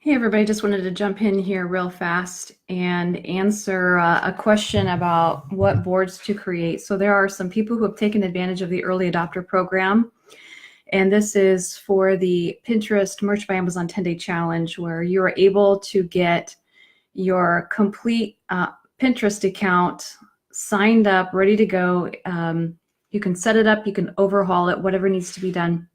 Hey everybody, just wanted to jump in here real fast and answer a question about what boards to create. So there are some people who have taken advantage of the early adopter program, and this is for the Pinterest Merch by Amazon 10-day challenge, where you are able to get your complete Pinterest account signed up, ready to go. You can set it up, you can overhaul it, whatever needs to be done.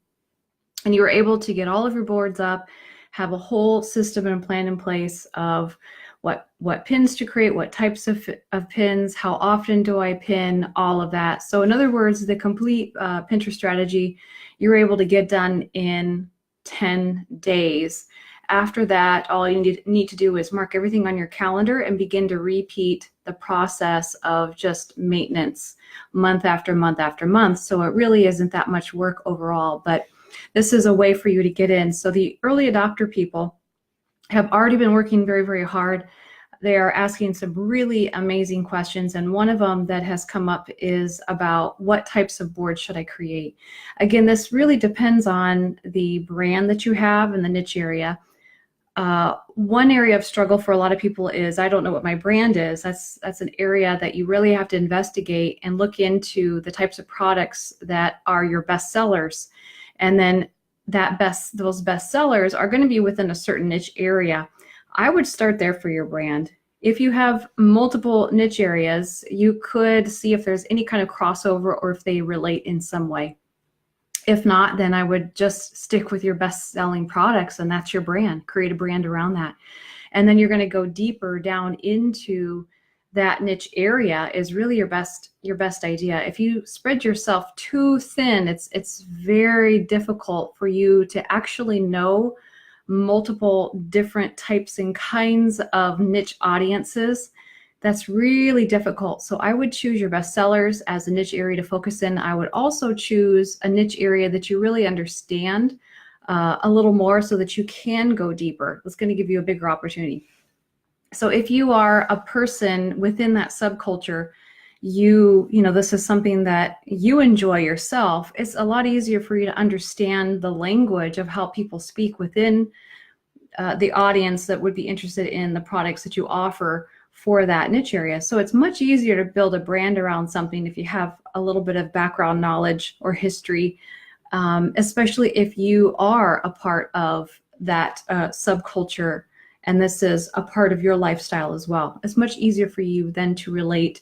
And you are able to get all of your boards up, have a whole system and plan in place of what pins to create, what types of pins, how often do I pin, all of that. So in other words, the complete Pinterest strategy, you're able to get done in 10 days. After that, all you need to do is mark everything on your calendar and begin to repeat the process of just maintenance month after month after month. So it really isn't that much work overall, but this is a way for you to get in. So the early adopter people have already been working very, very hard. They are asking some really amazing questions. And one of them that has come up is about what types of boards should I create? Again, this really depends on the brand that you have and the niche area. One area of struggle for a lot of people is, I don't know what my brand is. That's an area that you really have to investigate and look into the types of products that are your best sellers. And then those best sellers are going to be within a certain niche area. I would start there for your brand. If you have multiple niche areas, you could see if there's any kind of crossover or if they relate in some way. If not, then I would just stick with your best selling products, and that's your brand. Create a brand around that. And then you're going to go deeper down into that niche area is really your best idea. If you spread yourself too thin, it's very difficult for you to actually know multiple different types and kinds of niche audiences. That's really difficult. So I would choose your best sellers as a niche area to focus in. I would also choose a niche area that you really understand a little more so that you can go deeper. It's going to give you a bigger opportunity. So if you are a person within that subculture, you know, this is something that you enjoy yourself, it's a lot easier for you to understand the language of how people speak within the audience that would be interested in the products that you offer for that niche area. So it's much easier to build a brand around something if you have a little bit of background knowledge or history, especially if you are a part of that subculture and this is a part of your lifestyle as well. It's much easier for you then to relate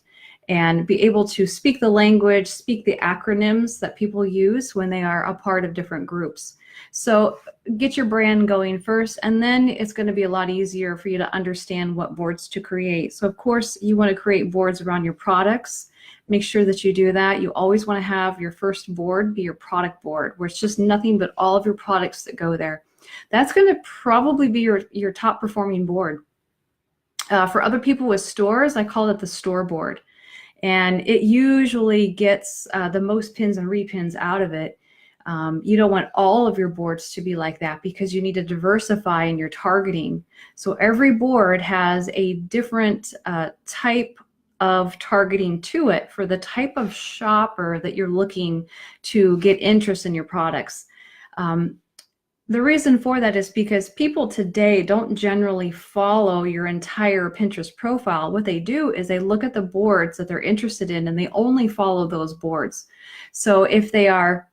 and be able to speak the language, speak the acronyms that people use when they are a part of different groups. So get your brand going first, and then it's going to be a lot easier for you to understand what boards to create. So of course, you want to create boards around your products. Make sure that you do that. You always want to have your first board be your product board, where it's just nothing but all of your products that go there. That's going to probably be your top performing board. For other people with stores, I call it the store board. And it usually gets the most pins and repins out of it. You don't want all of your boards to be like that because you need to diversify in your targeting. So every board has a different type of targeting to it for the type of shopper that you're looking to get interest in your products. The reason for that is because people today don't generally follow your entire Pinterest profile. What they do is they look at the boards that they're interested in and they only follow those boards. So if they are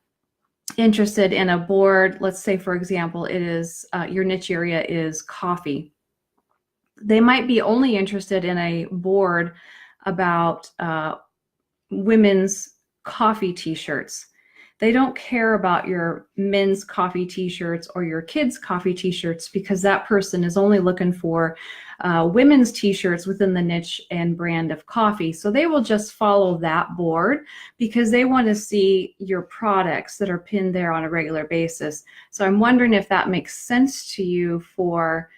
interested in a board, let's say for example, it is your niche area is coffee. They might be only interested in a board about women's coffee t-shirts. They don't care about your men's coffee t-shirts or your kids' coffee t-shirts because that person is only looking for women's t-shirts within the niche and brand of coffee. So they will just follow that board because they want to see your products that are pinned there on a regular basis. So I'm wondering if that makes sense to you for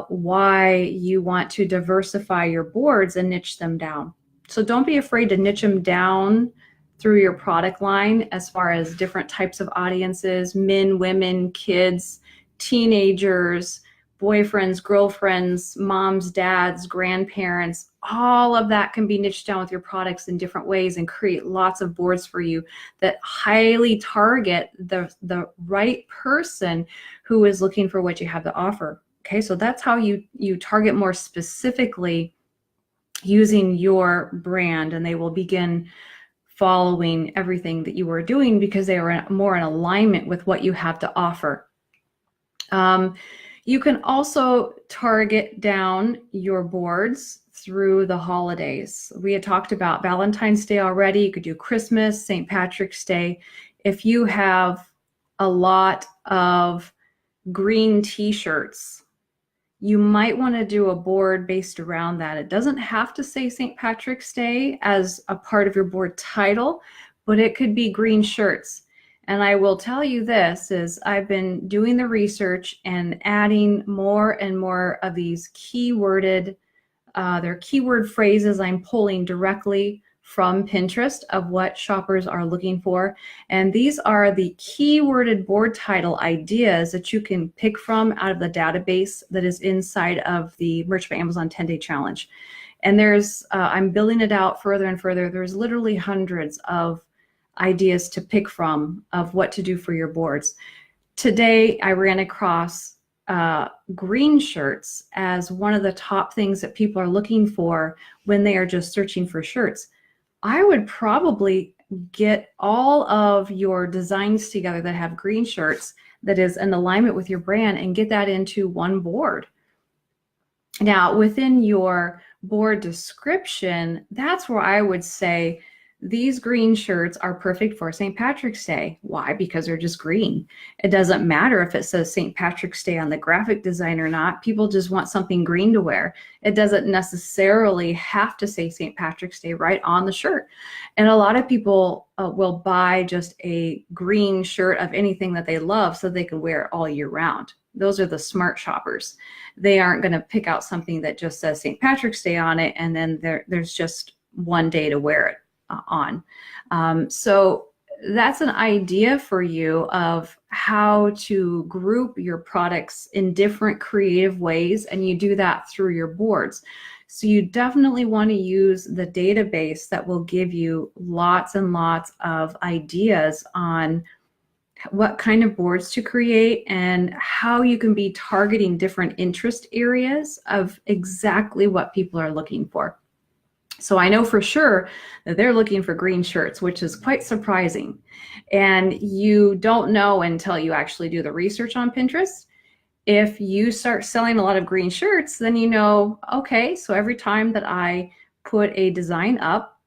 why you want to diversify your boards and niche them down. So don't be afraid to niche them down through your product line as far as different types of audiences, men, women, kids, teenagers, boyfriends, girlfriends, moms, dads, grandparents. All of that can be niched down with your products in different ways and create lots of boards for you that highly target the right person who is looking for what you have to offer. Okay, so that's how you target more specifically using your brand, and they will begin following everything that you are doing because they are more in alignment with what you have to offer. You can also target down your boards through the holidays. We had talked about Valentine's Day already. You could do Christmas, St. Patrick's Day. If you have a lot of green t-shirts, you might want to do a board based around that. It doesn't have to say St. Patrick's Day as a part of your board title, but it could be green shirts. And I will tell you this is I've been doing the research and adding more and more of these keyworded, they're keyword phrases I'm pulling directly from Pinterest of what shoppers are looking for. And these are the keyworded board title ideas that you can pick from out of the database that is inside of the Merch by Amazon 10-day challenge. And there's, I'm building it out further and further. There's literally hundreds of ideas to pick from of what to do for your boards. Today, I ran across green shirts as one of the top things that people are looking for when they are just searching for shirts. I would probably get all of your designs together that have green shirts that is in alignment with your brand and get that into one board. Now, within your board description, that's where I would say these green shirts are perfect for St. Patrick's Day. Why? Because they're just green. It doesn't matter if it says St. Patrick's Day on the graphic design or not. People just want something green to wear. It doesn't necessarily have to say St. Patrick's Day right on the shirt. And a lot of people will buy just a green shirt of anything that they love so they can wear it all year round. Those are the smart shoppers. They aren't going to pick out something that just says St. Patrick's Day on it and then there's just one day to wear it on. So that's an idea for you of how to group your products in different creative ways, and you do that through your boards. So you definitely want to use the database that will give you lots and lots of ideas on what kind of boards to create and how you can be targeting different interest areas of exactly what people are looking for. So I know for sure that they're looking for green shirts, which is quite surprising. And you don't know until you actually do the research on Pinterest. If you start selling a lot of green shirts, then you know, okay, so every time that I put a design up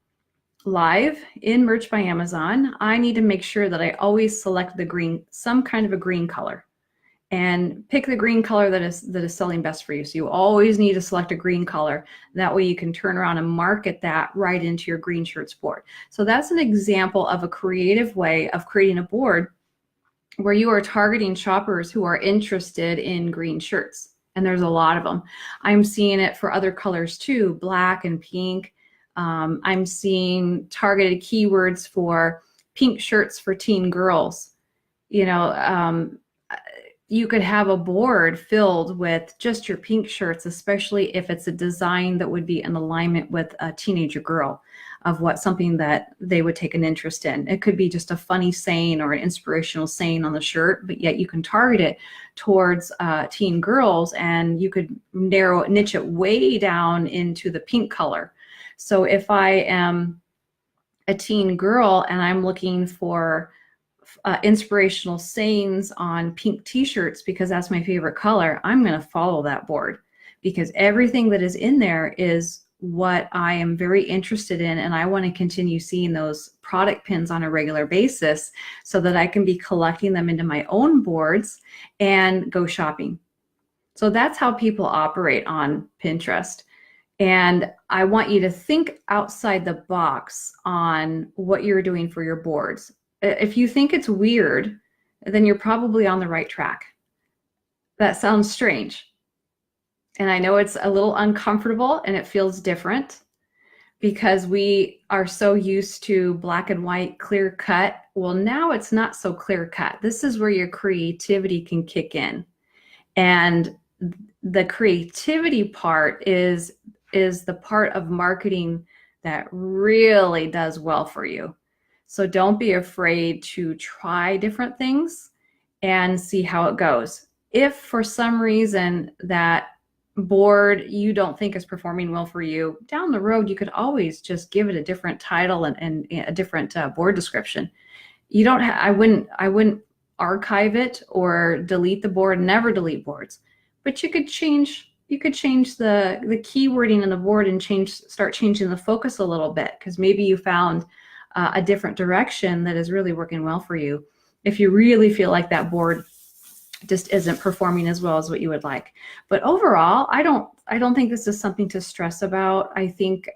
live in Merch by Amazon, I need to make sure that I always select the green, some kind of a green color. And pick the green color that is selling best for you. So you always need to select a green color. That way you can turn around and market that right into your green shirts board. So that's an example of a creative way of creating a board where you are targeting shoppers who are interested in green shirts. And there's a lot of them. I'm seeing it for other colors too, black and pink. I'm seeing targeted keywords for pink shirts for teen girls. You know, you could have a board filled with just your pink shirts, especially if it's a design that would be in alignment with a teenager girl of what something that they would take an interest in. It could be just a funny saying or an inspirational saying on the shirt, but yet you can target it towards teen girls, and you could niche it way down into the pink color. So if I am a teen girl and I'm looking for inspirational sayings on pink t-shirts because that's my favorite color, I'm going to follow that board because everything that is in there is what I am very interested in, and I want to continue seeing those product pins on a regular basis so that I can be collecting them into my own boards and go shopping. So that's how people operate on Pinterest. And I want you to think outside the box on what you're doing for your boards. If you think it's weird, then you're probably on the right track. That sounds strange. And I know it's a little uncomfortable and it feels different because we are so used to black and white, clear cut. Well, now it's not so clear cut. This is where your creativity can kick in. And the creativity part is the part of marketing that really does well for you. So don't be afraid to try different things and see how it goes. If for some reason that board you don't think is performing well for you, down the road, you could always just give it a different title and a different board description. You don't I wouldn't archive it or delete the board, never delete boards, but you could change the keywording in the board and start changing the focus a little bit, because maybe you found a different direction that is really working well for you, if you really feel like that board just isn't performing as well as what you would like. But overall, I don't think this is something to stress about. I think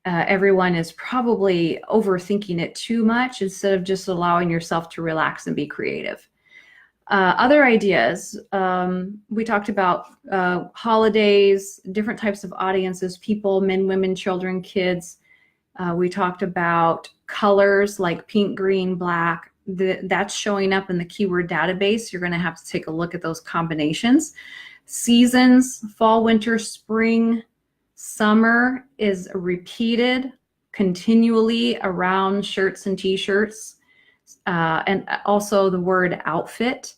everyone is probably overthinking it too much instead of just allowing yourself to relax and be creative. Other ideas, we talked about holidays, different types of audiences, people, men, women, children, kids. We talked about colors like pink, green, black. That's showing up in the keyword database. You're going to have to take a look at those combinations. Seasons, fall, winter, spring, summer is repeated continually around shirts and t-shirts. And also the word outfit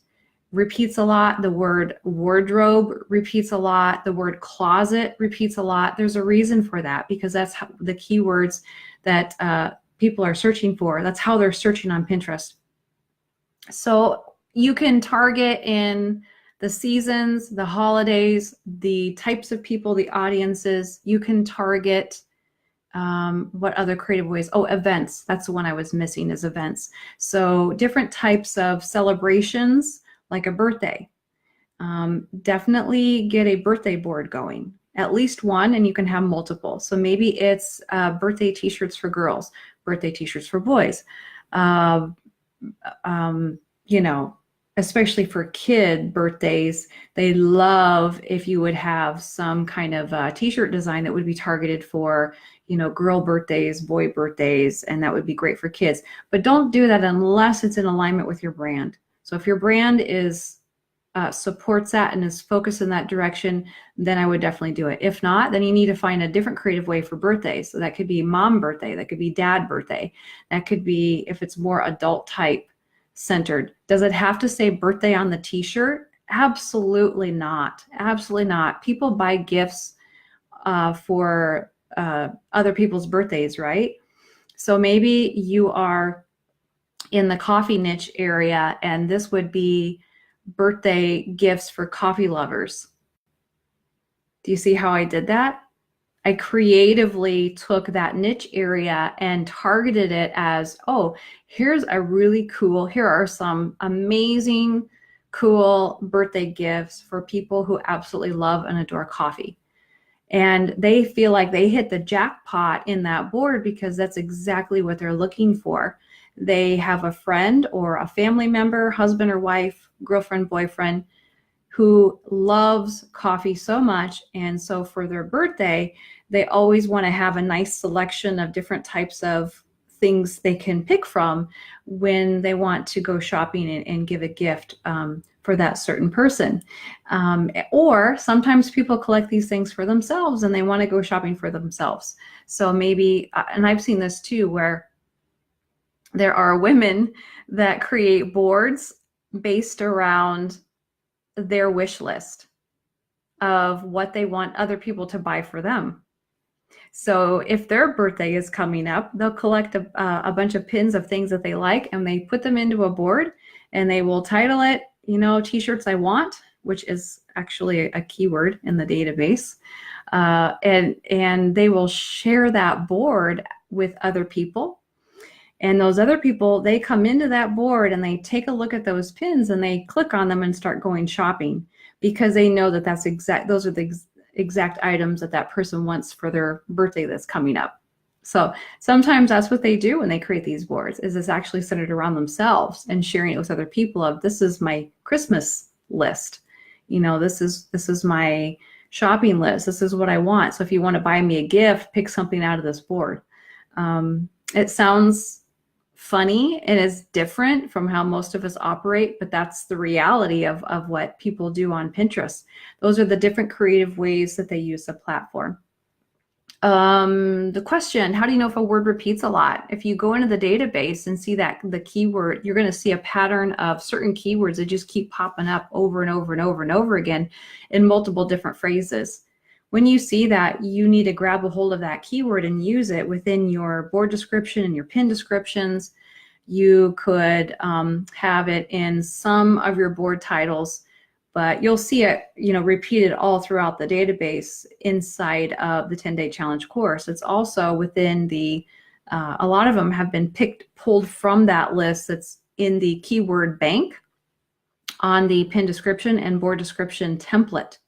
repeats a lot. The word wardrobe repeats a lot. The word closet repeats a lot. There's a reason for that, because that's how the keywords that people are searching for. That's how they're searching on Pinterest. So you can target in the seasons, the holidays, the types of people, the audiences. You can target what other creative ways? Oh, events. That's the one I was missing, is events. So different types of celebrations, like a birthday. Definitely get a birthday board going, at least one, and you can have multiple. So maybe it's birthday t-shirts for girls, birthday t-shirts for boys. You know, especially for kid birthdays, they love if you would have some kind of t-shirt design that would be targeted for, you know, girl birthdays, boy birthdays, and that would be great for kids. But don't do that unless it's in alignment with your brand. So if your brand is supports that and is focused in that direction, then I would definitely do it. If not, then you need to find a different creative way for birthdays. So that could be mom birthday, that could be dad birthday, that could be, if it's more adult type centered. Does it have to say birthday on the t-shirt? Absolutely not. Absolutely not. People buy gifts for other people's birthdays, right? So maybe you are in the coffee niche area, and this would be birthday gifts for coffee lovers. Do you see how I did that? I creatively took that niche area and targeted it as, oh, here's a really cool, here are some amazing, cool birthday gifts for people who absolutely love and adore coffee. And they feel like they hit the jackpot in that board because that's exactly what they're looking for. They have a friend or a family member, husband or wife, girlfriend, boyfriend, who loves coffee so much. And so for their birthday, they always want to have a nice selection of different types of things they can pick from when they want to go shopping and give a gift for that certain person. Or sometimes people collect these things for themselves and they want to go shopping for themselves. So maybe, and I've seen this too, where there are women that create boards based around their wish list of what they want other people to buy for them. So if their birthday is coming up, they'll collect a bunch of pins of things that they like, and they put them into a board, and they will title it, you know, t-shirts I want, which is actually a keyword in the database. And they will share that board with other people. And those other people, they come into that board and they take a look at those pins and they click on them and start going shopping, because they know that those are the exact items that that person wants for their birthday that's coming up. So sometimes that's what they do when they create these boards, is it's actually centered around themselves and sharing it with other people of, this is my Christmas list. You know, this is my shopping list. This is what I want. So if you want to buy me a gift, pick something out of this board. It sounds funny and is different from how most of us operate, but that's the reality of what people do on Pinterest. Those are the different creative ways that they use the platform. The question, how do you know if a word repeats a lot? If you go into the database and see that the keyword, you're going to see a pattern of certain keywords that just keep popping up over and over and over and over again in multiple different phrases. When you see that, you need to grab a hold of that keyword and use it within your board description and your pin descriptions. You could have it in some of your board titles, but you'll see it, repeated all throughout the database inside of the 10-day challenge course. It's also within the, a lot of them have been pulled from that list that's in the keyword bank on the pin description and board description template.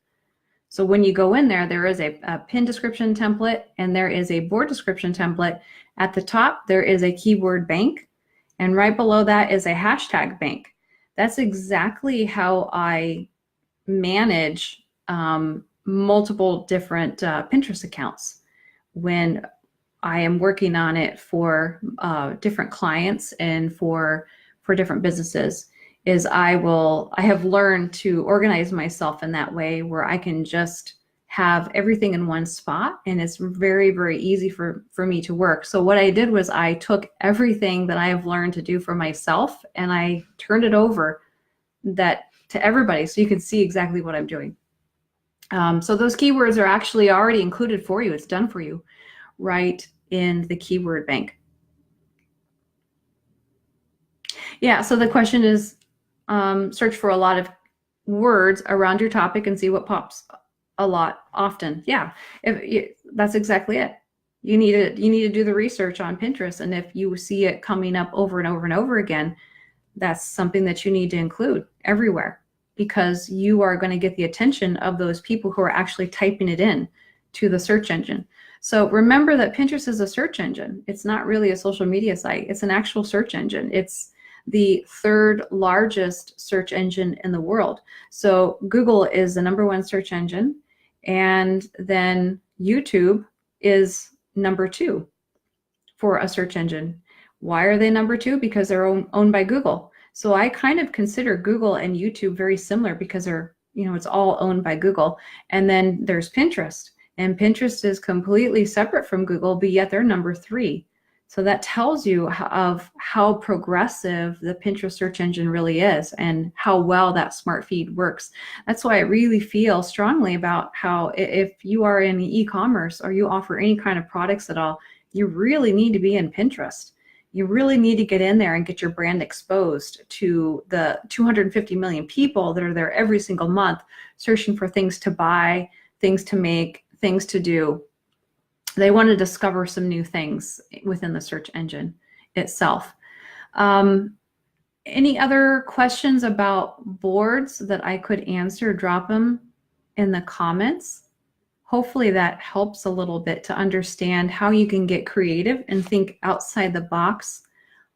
So when you go in there, there is a pin description template and there is a board description template. At the top, there is a keyword bank, and right below that is a hashtag bank. That's exactly how I manage multiple different Pinterest accounts when I am working on it for different clients and for different businesses. Is I have learned to organize myself in that way where I can just have everything in one spot, and it's very, very easy for me to work. So what I did was I took everything that I have learned to do for myself and I turned it over to everybody so you can see exactly what I'm doing. So those keywords are actually already included for you. It's done for you right in the keyword bank. Yeah, so the question is, search for a lot of words around your topic and see what pops a lot often. Yeah, that's exactly it. You need to do the research on Pinterest, and if you see it coming up over and over and over again, that's something that you need to include everywhere, because you are going to get the attention of those people who are actually typing it in to the search engine. So remember that Pinterest is a search engine. It's not really a social media site. It's an actual search engine. It's the third largest search engine in the world. So Google is the #1 search engine, and then YouTube is #2 for a search engine. Why are they #2? Because they're owned by Google. So I kind of consider Google and YouTube very similar because they're, it's all owned by Google. And then there's Pinterest, and Pinterest is completely separate from Google, but yet they're #3. So that tells you of how progressive the Pinterest search engine really is and how well that smart feed works. That's why I really feel strongly about how if you are in e-commerce or you offer any kind of products at all, you really need to be in Pinterest. You really need to get in there and get your brand exposed to the 250 million people that are there every single month searching for things to buy, things to make, things to do. They want to discover some new things within the search engine itself. Any other questions about boards that I could answer? Drop them in the comments. Hopefully that helps a little bit to understand how you can get creative and think outside the box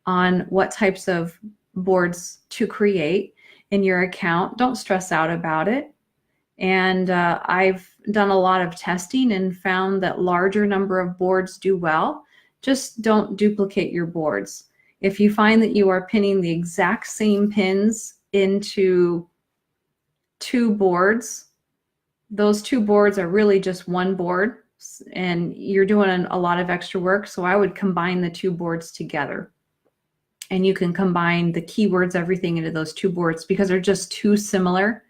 on what types of boards to create in your account. Don't stress out about it. And I've done a lot of testing and found that larger number of boards do well. Just don't duplicate your boards. If you find that you are pinning the exact same pins into 2 boards, those 2 boards are really just one board, and you're doing a lot of extra work. So I would combine the 2 boards together, and you can combine the keywords, everything into those 2 boards because they're just too similar.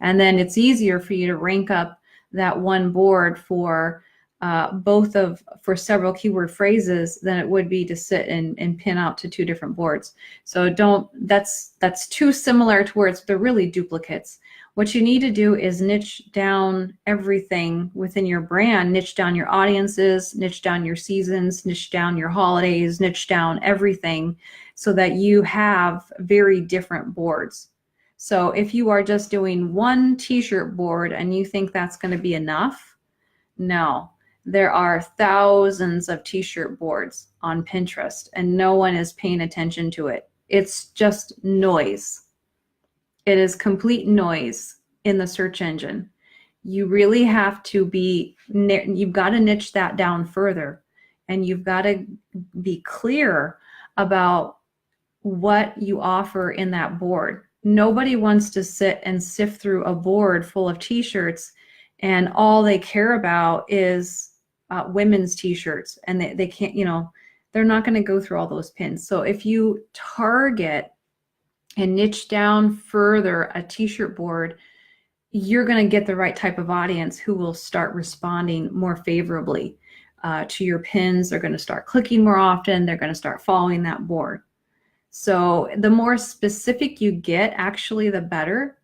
And then it's easier for you to rank up that one board for for several keyword phrases than it would be to sit and pin out to 2 different boards. So that's too similar to where they're really duplicates. What you need to do is niche down everything within your brand, niche down your audiences, niche down your seasons, niche down your holidays, niche down everything so that you have very different boards. So if you are just doing one t-shirt board and you think that's going to be enough, no. There are thousands of t-shirt boards on Pinterest and no one is paying attention to it. It's just noise. It is complete noise in the search engine. You really have to you've got to niche that down further, and you've got to be clear about what you offer in that board. Nobody wants to sit and sift through a board full of t-shirts and all they care about is women's t-shirts, and they can't, you know, they're not going to go through all those pins. So if you target and niche down further a t-shirt board, you're going to get the right type of audience who will start responding more favorably to your pins. They're going to start clicking more often. They're going to start following that board. So the more specific you get, actually, the better.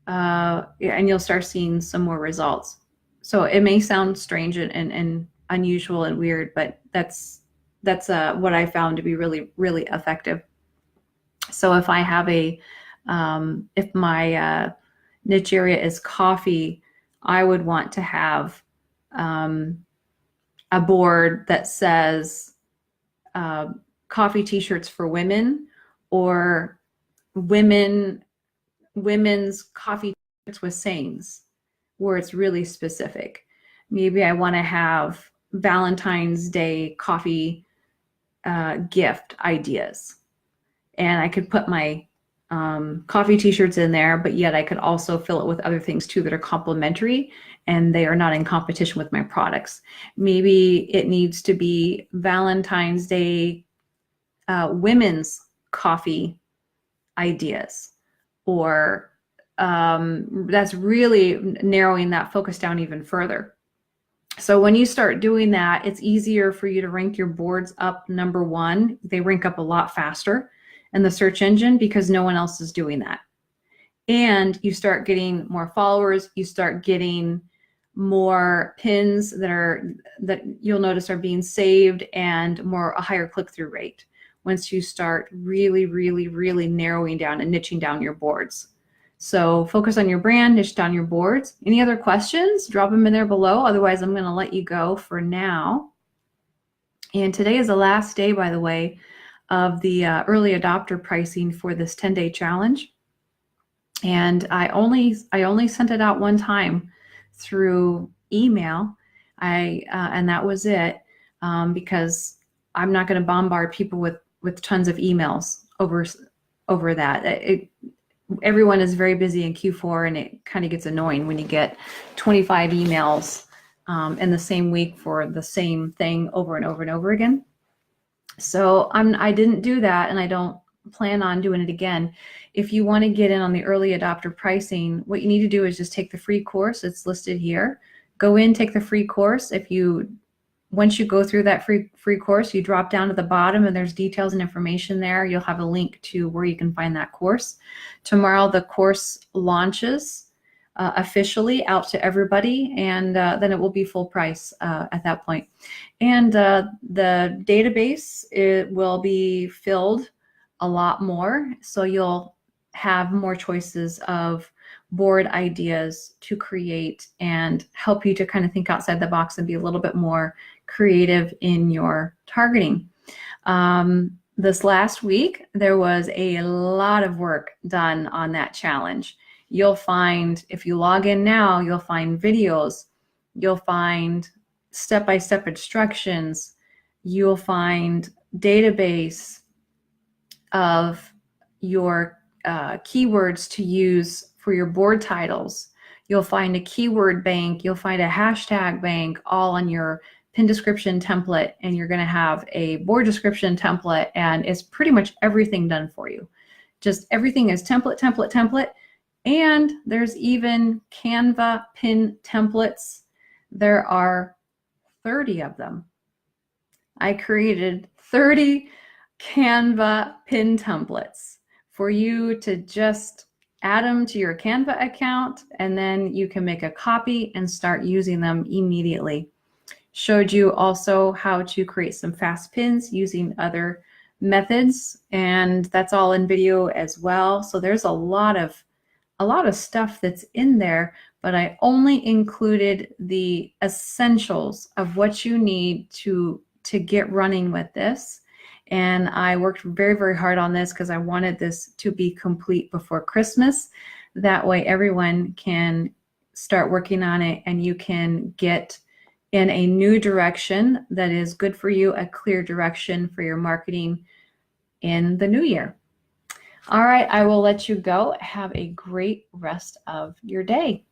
And you'll start seeing some more results. So it may sound strange and unusual and weird, but that's what I found to be really, really effective. So if I have if my niche area is coffee, I would want to have a board that says coffee t-shirts for women, or women's coffee t-shirts with sayings, where it's really specific. Maybe I want to have Valentine's Day coffee gift ideas, and I could put my coffee t-shirts in there, but yet I could also fill it with other things too that are complementary and they are not in competition with my products. Maybe it needs to be Valentine's Day women's coffee ideas, or that's really narrowing that focus down even further. So when you start doing that, it's easier for you to rank your boards up number one. They rank up a lot faster in the search engine because no one else is doing that. And you start getting more followers, you start getting more pins that you'll notice are being saved, and a higher click-through rate once you start really, really, really narrowing down and niching down your boards. So focus on your brand, niche down your boards. Any other questions? Drop them in there below. Otherwise, I'm going to let you go for now. And today is the last day, by the way, of the early adopter pricing for this 10-day challenge. And I only sent it out one time through email. And that was it, because I'm not going to bombard people with tons of emails over that. Everyone is very busy in Q4, and it kind of gets annoying when you get 25 emails in the same week for the same thing over and over and over again. So I didn't do that, and I don't plan on doing it again. If you want to get in on the early adopter pricing, what you need to do is just take the free course. It's listed here. Go in, take the free course. Once you go through that free course, you drop down to the bottom and there's details and information there. You'll have a link to where you can find that course. Tomorrow the course launches officially out to everybody, and then it will be full price at that point. And the database, it will be filled a lot more, so you'll have more choices of board ideas to create and help you to kind of think outside the box and be a little bit more creative in your targeting. This last week, there was a lot of work done on that challenge. You'll find, if you log in now, you'll find videos, you'll find step-by-step instructions, you'll find database of your keywords to use for your board titles. You'll find a keyword bank, you'll find a hashtag bank, all on your pin description template, and you're going to have a board description template, and it's pretty much everything done for you. Just everything is template, template, template. And there's even Canva pin templates. There are 30 of them. I created 30 Canva pin templates for you to just add them to your Canva account, and then you can make a copy and start using them immediately. Showed you also how to create some fast pins using other methods, and that's all in video as well. So there's a lot of stuff that's in there, but I only included the essentials of what you need to get running with this. And I worked very, very hard on this because I wanted this to be complete before Christmas. That way everyone can start working on it and you can get in a new direction that is good for you, a clear direction for your marketing in the new year. All right, I will let you go. Have a great rest of your day.